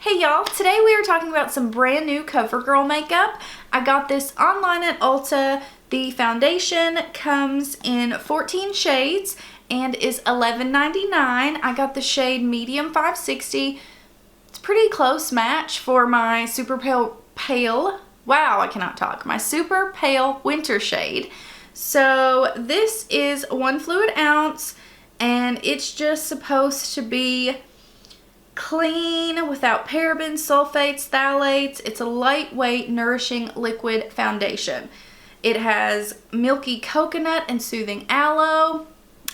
Hey y'all, today we are talking about some brand new CoverGirl makeup. I got this online at Ulta. The foundation comes in 14 shades and is $11.99. I got the shade medium 560. It's a pretty close match for my super pale, wow, I cannot talk, my super pale winter shade. So this is 1 fluid ounce and it's just supposed to be clean, without parabens, sulfates, phthalates. It's a lightweight, nourishing liquid foundation. It has milky coconut and soothing aloe.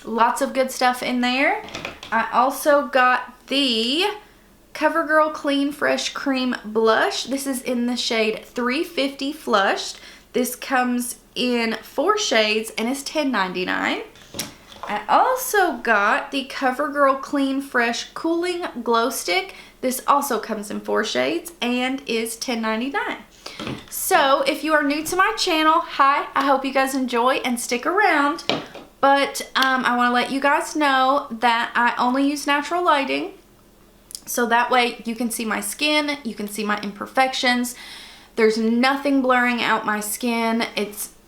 Lots of good stuff in there. I also got the CoverGirl Clean Fresh Cream Blush. This is in the shade 350 Flushed. This comes in 4 shades and is $10.99. I also got the CoverGirl Clean Fresh Cooling Glow Stick. This also comes in 4 shades and is $10.99. So if you are new to my channel, hi, I hope you guys enjoy and stick around. But I want to let you guys know that I only use natural lighting. So that way you can see my skin, you can see my imperfections. There's nothing blurring out my skin.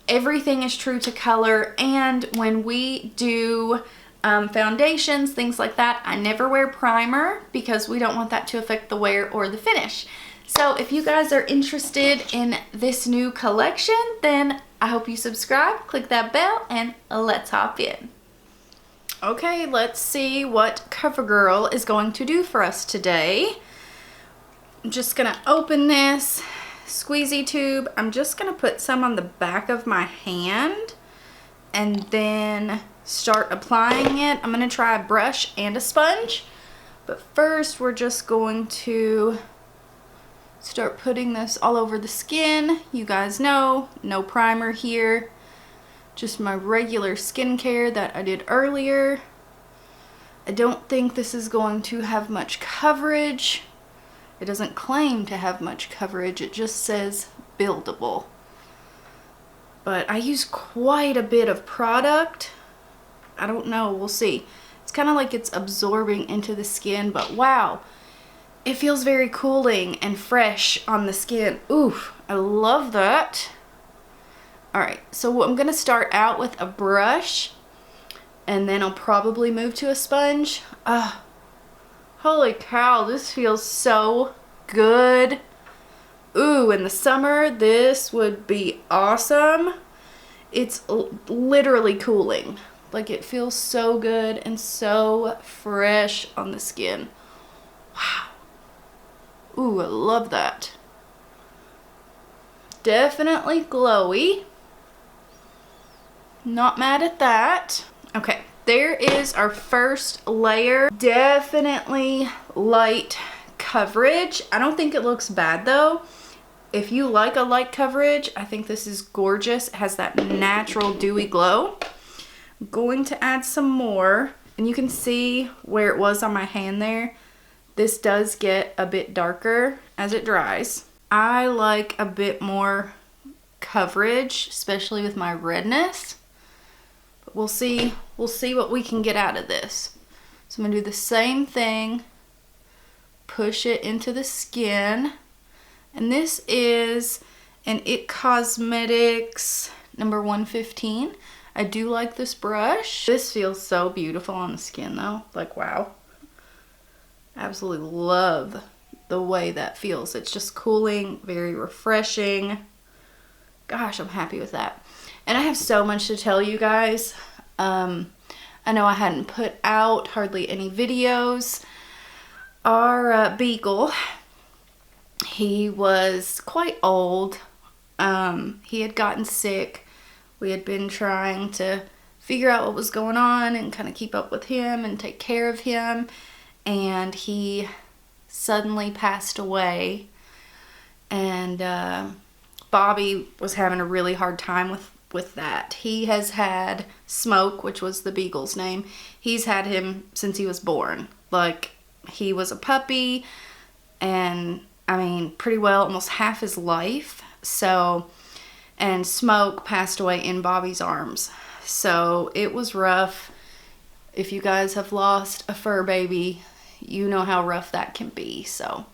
Everything is true to color, and when we do foundations, things like that, I never wear primer because we don't want that to affect the wear or the finish. So if you guys are interested in this new collection, then I hope you subscribe, click that bell, and let's hop in. Okay, let's see what CoverGirl is going to do for us today. I'm just gonna open this squeezy tube. I'm just gonna put some on the back of my hand and then start applying it. I'm gonna try a brush and a sponge, but first we're just going to start putting this all over the skin. You guys know, no primer here, just my regular skincare that I did earlier. I don't think this is going to have much coverage. It doesn't claim to have much coverage, it just says buildable. But I use quite a bit of product. I don't know, we'll see. It's kind of like it's absorbing into the skin, but wow, it feels very cooling and fresh on the skin. Oof, I love that. Alright, so I'm going to start out with a brush, and then I'll probably move to a sponge. Holy cow, this feels so good. Ooh, in the summer, this would be awesome. It's literally cooling. Like, it feels so good and so fresh on the skin. Wow. Ooh, I love that. Definitely glowy. Not mad at that. Okay. There is our first layer. Definitely light coverage. I don't think it looks bad though. If you like a light coverage, I think this is gorgeous. It has that natural dewy glow. I'm going to add some more, and you can see where it was on my hand there. This does get a bit darker as it dries. I like a bit more coverage, especially with my redness. We'll see what we can get out of this. So I'm gonna do the same thing, push it into the skin, and this is an IT Cosmetics number 115. I do like this brush. This feels so beautiful on the skin though, like wow. Absolutely love the way that feels. It's just cooling, very refreshing. Gosh, I'm happy with that. And I have so much to tell you guys. I know I hadn't put out hardly any videos. Our beagle, he was quite old. He had gotten sick. We had been trying to figure out what was going on and kind of keep up with him and take care of him. And he suddenly passed away. And Bobby was having a really hard time with that. He has had Smoke, which was the beagle's name. He's had him since he was born. Like, he was a puppy, and I mean, pretty well almost half his life. So, and Smoke passed away in Bobby's arms. So it was rough. If you guys have lost a fur baby, you know how rough that can be. So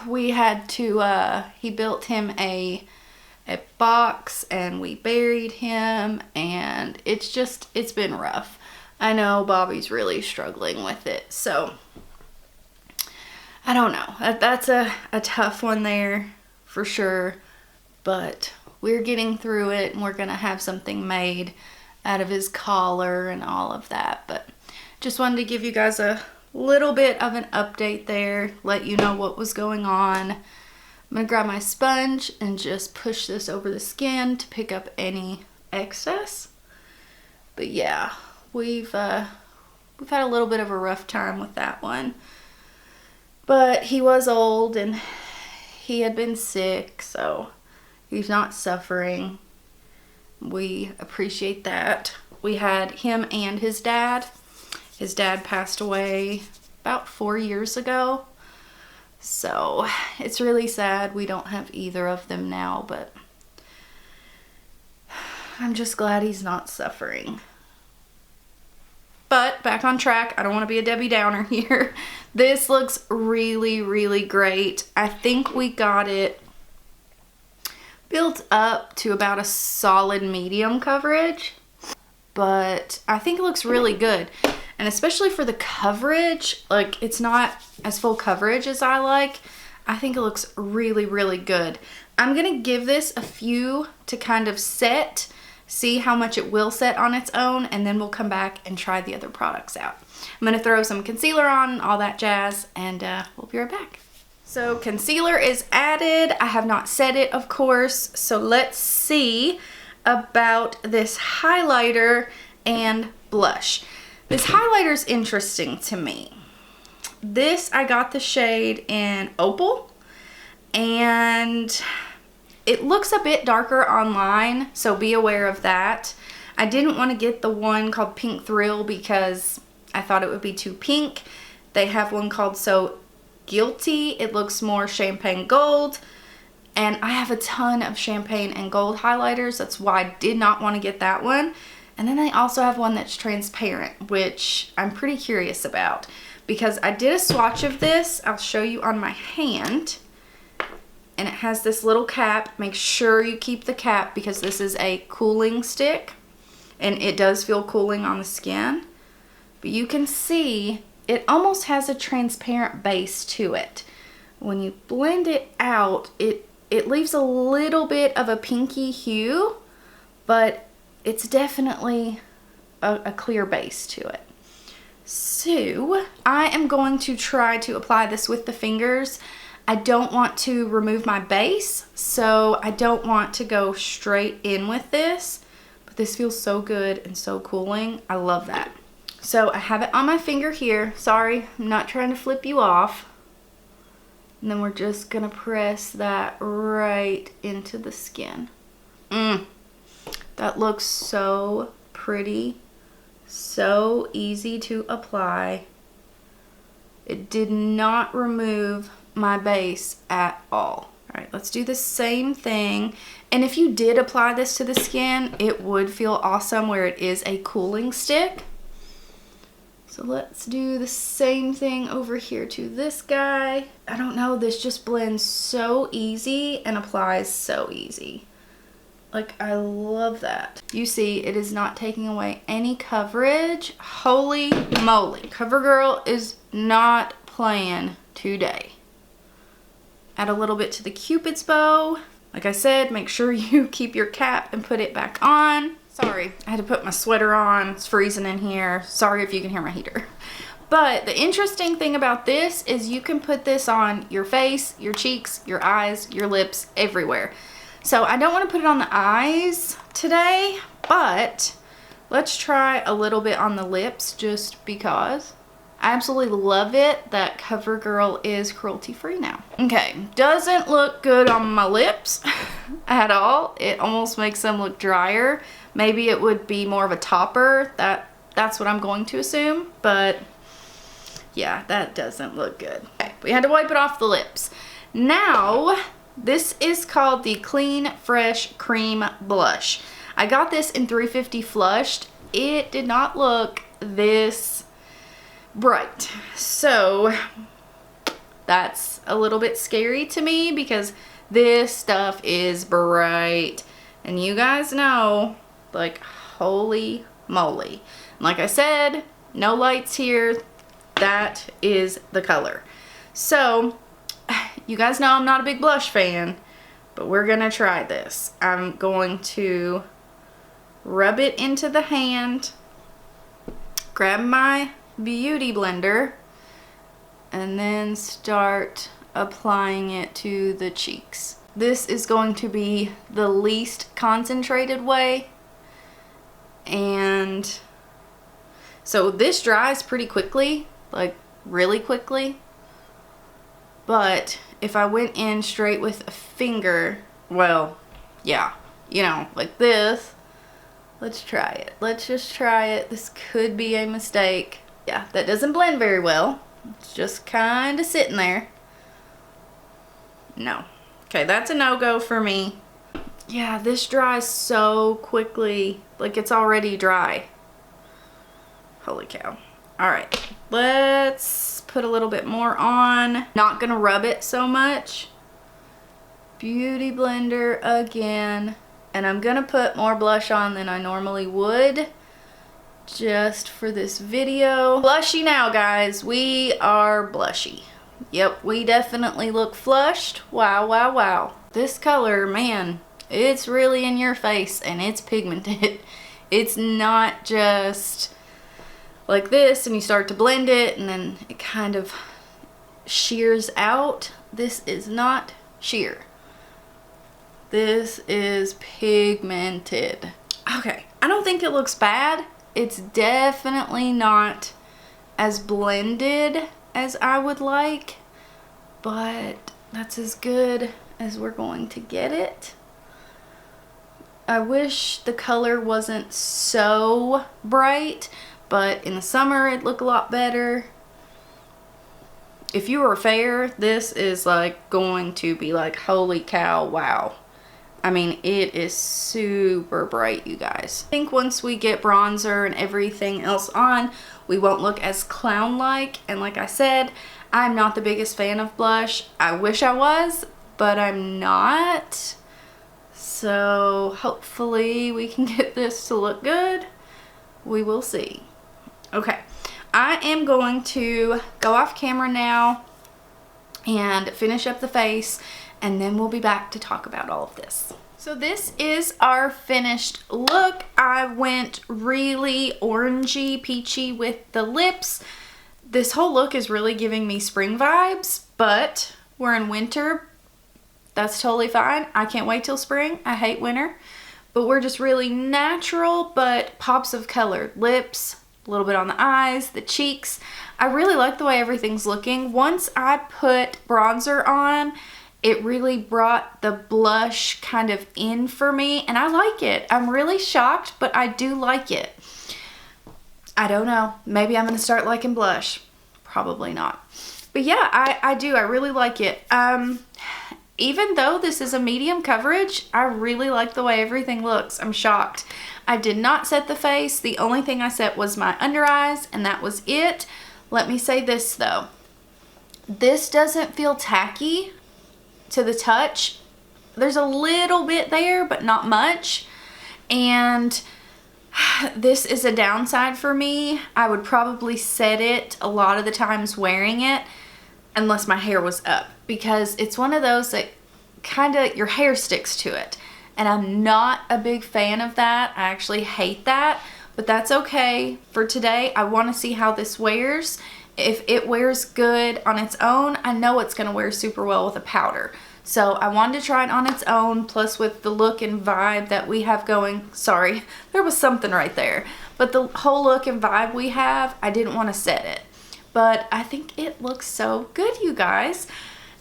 we had to, he built him a box and we buried him, and it's been rough. I know Bobby's really struggling with it, so I don't know. That's a tough one there for sure, but we're getting through it, and we're gonna have something made out of his collar and all of that. But just wanted to give you guys a little bit of an update there, let you know what was going on. I'm gonna grab my sponge and just push this over the skin to pick up any excess. But yeah, we've had a little bit of a rough time with that one. But he was old and he had been sick, so he's not suffering. We appreciate that. We had him and his dad. His dad passed away about 4 years ago. So it's really sad we don't have either of them now, but I'm just glad he's not suffering. But back on track, I don't want to be a Debbie Downer here. This looks really, really great. I think we got it built up to about a solid medium coverage, but I think it looks really good. And especially for the coverage, like it's not as full coverage as I like. I think it looks really, really good. I'm gonna give this a few to kind of set, see how much it will set on its own, and then we'll come back and try the other products out. I'm gonna throw some concealer on, all that jazz, and we'll be right back. So concealer is added. I have not set it, of course. So let's see about this highlighter and blush. This highlighter is interesting to me. This, I got the shade in Opal, and it looks a bit darker online, so be aware of that. I didn't want to get the one called Pink Thrill because I thought it would be too pink. They have one called So Guilty. It looks more champagne gold, and I have a ton of champagne and gold highlighters. That's why I did not want to get that one. And then they also have one that's transparent, which I'm pretty curious about because I did a swatch of this. I'll show you on my hand. And it has this little cap. Make sure you keep the cap because this is a cooling stick and it does feel cooling on the skin. But you can see it almost has a transparent base to it. When you blend it out, it leaves a little bit of a pinky hue, but it's definitely a clear base to it. So I am going to try to apply this with the fingers. I don't want to remove my base, so I don't want to go straight in with this, but this feels so good and so cooling. I love that. So I have it on my finger here. Sorry, I'm not trying to flip you off. And then we're just gonna press that right into the skin. That looks so pretty, so easy to apply. It did not remove my base at all. All right, let's do the same thing. And if you did apply this to the skin, it would feel awesome where it is a cooling stick. So let's do the same thing over here to this guy. I don't know, this just blends so easy and applies so easy. Like, I love that. You see, it is not taking away any coverage. Holy moly. CoverGirl is not playing today. Add a little bit to the Cupid's bow. Like I said, make sure you keep your cap and put it back on. Sorry, I had to put my sweater on. It's freezing in here. Sorry if you can hear my heater. But the interesting thing about this is you can put this on your face, your cheeks, your eyes, your lips, everywhere. So I don't want to put it on the eyes today, but let's try a little bit on the lips just because. I absolutely love it that CoverGirl is cruelty free now. Okay, doesn't look good on my lips at all. It almost makes them look drier. Maybe it would be more of a topper. That's what I'm going to assume, but yeah, that doesn't look good. Okay, we had to wipe it off the lips. Now, this is called the Clean Fresh Cream Blush. I got this in 350 Flushed. It did not look this bright. So That's a little bit scary to me because this stuff is bright. And you guys know, like, holy moly. Like I said, no lights here. That is the color. So, you guys know I'm not a big blush fan, but we're gonna try this. I'm going to rub it into the hand, grab my beauty blender, and then start applying it to the cheeks. This is going to be the least concentrated way, and so this dries pretty quickly, like really quickly, but if I went in straight with a finger, well, yeah, you know, like this. Let's try it. Let's just try it. This could be a mistake. Yeah, that doesn't blend very well. It's just kind of sitting there. No. Okay, that's a no-go for me. Yeah, this dries so quickly. Like, it's already dry. Holy cow. All right, let's put a little bit more on. Not gonna rub it so much. Beauty blender again. And I'm gonna put more blush on than I normally would, just for this video. Blushy now, guys. We are blushy. Yep, we definitely look flushed. Wow, wow, wow. This color, man, it's really in your face and it's pigmented. It's not just like this and you start to blend it and then it kind of shears out. This is not sheer. This is pigmented. Okay, I don't think it looks bad. It's definitely not as blended as I would like, but that's as good as we're going to get it. I wish the color wasn't so bright, but in the summer it'd look a lot better. If you were fair, this is like going to be like, holy cow, wow. I mean, it is super bright, you guys. I think once we get bronzer and everything else on, we won't look as clown-like. And like I said, I'm not the biggest fan of blush. I wish I was, but I'm not. So hopefully we can get this to look good. We will see. Okay, I am going to go off camera now and finish up the face, and then we'll be back to talk about all of this. So this is our finished look. I went really orangey, peachy with the lips. This whole look is really giving me spring vibes, but we're in winter. That's totally fine. I can't wait till spring. I hate winter. But we're just really natural, but pops of color. Lips, a little bit on the eyes, the cheeks. I really like the way everything's looking. Once I put bronzer on, it really brought the blush kind of in for me, and I like it. I'm really shocked, but I do like it. I don't know. Maybe I'm going to start liking blush. Probably not. But yeah, I do. I really like it. Even though this is a medium coverage, I really like the way everything looks. I'm shocked. I did not set the face. The only thing I set was my under eyes, and that was it. Let me say this, though. This doesn't feel tacky to the touch. There's a little bit there, but not much. And this is a downside for me. I would probably set it a lot of the times wearing it, unless my hair was up, because it's one of those that kind of, your hair sticks to it. And I'm not a big fan of that. I actually hate that, but that's okay. For today, I want to see how this wears. If it wears good on its own, I know it's going to wear super well with a powder. So I wanted to try it on its own, plus with the look and vibe that we have going. Sorry, there was something right there. But the whole look and vibe we have, I didn't want to set it. But I think it looks so good, you guys.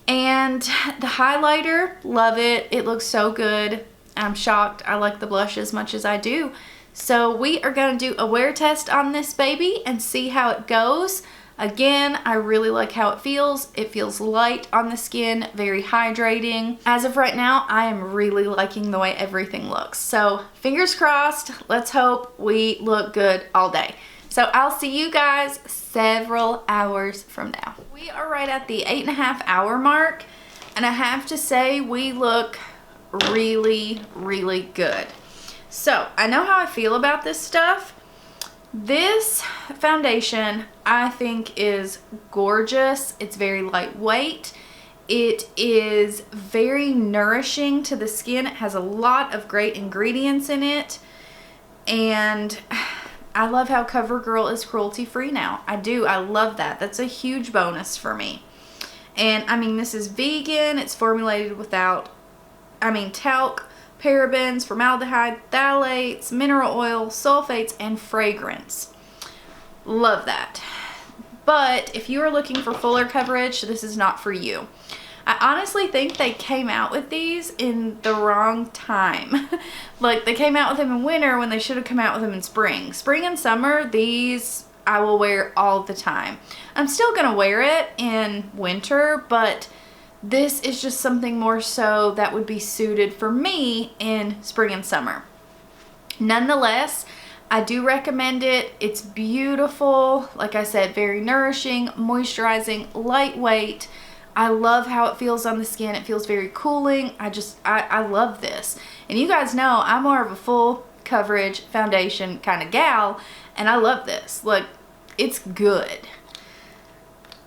And the highlighter, love it. It looks so good. I'm shocked. I like the blush as much as I do. So we are going to do a wear test on this baby and see how it goes. Again, I really like how it feels. It feels light on the skin, very hydrating. As of right now, I am really liking the way everything looks. So fingers crossed, let's hope we look good all day. So I'll see you guys several hours from now. We are right at the 8.5 hour mark, and I have to say we look really, really good. So I know how I feel about this stuff. This foundation I think is gorgeous. It's very lightweight. It is very nourishing to the skin. It has a lot of great ingredients in it. And I love how CoverGirl is cruelty free now. I do. I love that. That's a huge bonus for me. And I mean, this is vegan. It's formulated without, talc, parabens, formaldehyde, phthalates, mineral oil, sulfates, and fragrance. Love that. But if you are looking for fuller coverage, this is not for you. I honestly think they came out with these in the wrong time. Like, they came out with them in winter when they should have come out with them in spring. Spring and summer, these I will wear all the time. I'm still gonna wear it in winter, but this is just something more so that would be suited for me in spring and summer. Nonetheless, I do recommend it. It's beautiful. Like I said, very nourishing, moisturizing, lightweight. I love how it feels on the skin. It feels very cooling. I love this. And you guys know I'm more of a full coverage foundation kind of gal, and I love this. Look, it's good.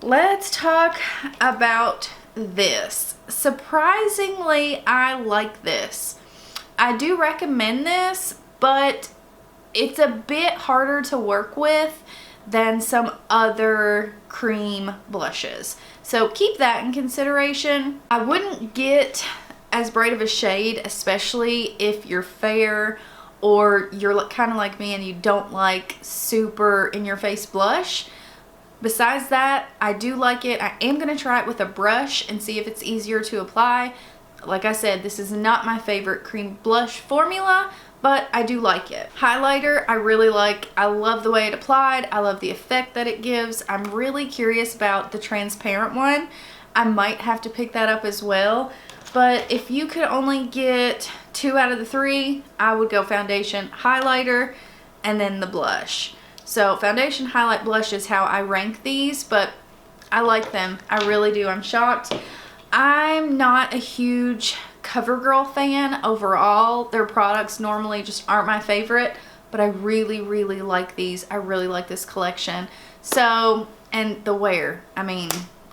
Let's talk about this. Surprisingly, I like this. I do recommend this, but it's a bit harder to work with than some other cream blushes. So keep that in consideration. I wouldn't get as bright of a shade, especially if you're fair or you're kind of like me and you don't like super in your face blush. Besides that, I do like it. I am going to try it with a brush and see if it's easier to apply. Like I said, this is not my favorite cream blush formula, but I do like it. Highlighter, I really like. I love the way it applied. I love the effect that it gives. I'm really curious about the transparent one. I might have to pick that up as well. But if you could only get 2 out of the 3, I would go foundation, highlighter, and then the blush. So foundation, highlight, blush is how I rank these, but I like them. I really do. I'm shocked. I'm not a huge CoverGirl fan overall. Their products normally just aren't my favorite, but I really, really like these. I really like this collection. So, and the wear,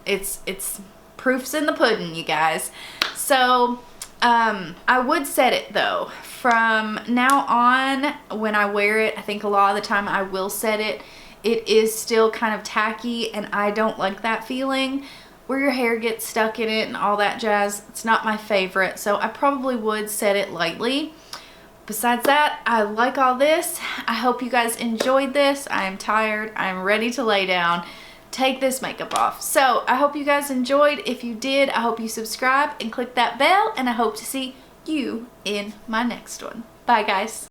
it's proof's in the pudding, you guys. So, I would set it though. From now on, when I wear it, I think a lot of the time I will set it. It is still kind of tacky, and I don't like that feeling where your hair gets stuck in it and all that jazz. It's not my favorite, so I probably would set it lightly. Besides that, I like all this. I hope you guys enjoyed this. I am tired. I am ready to lay down, take this makeup off. So I hope you guys enjoyed. If you did, I hope you subscribe and click that bell, and I hope to see you in my next one. Bye, guys.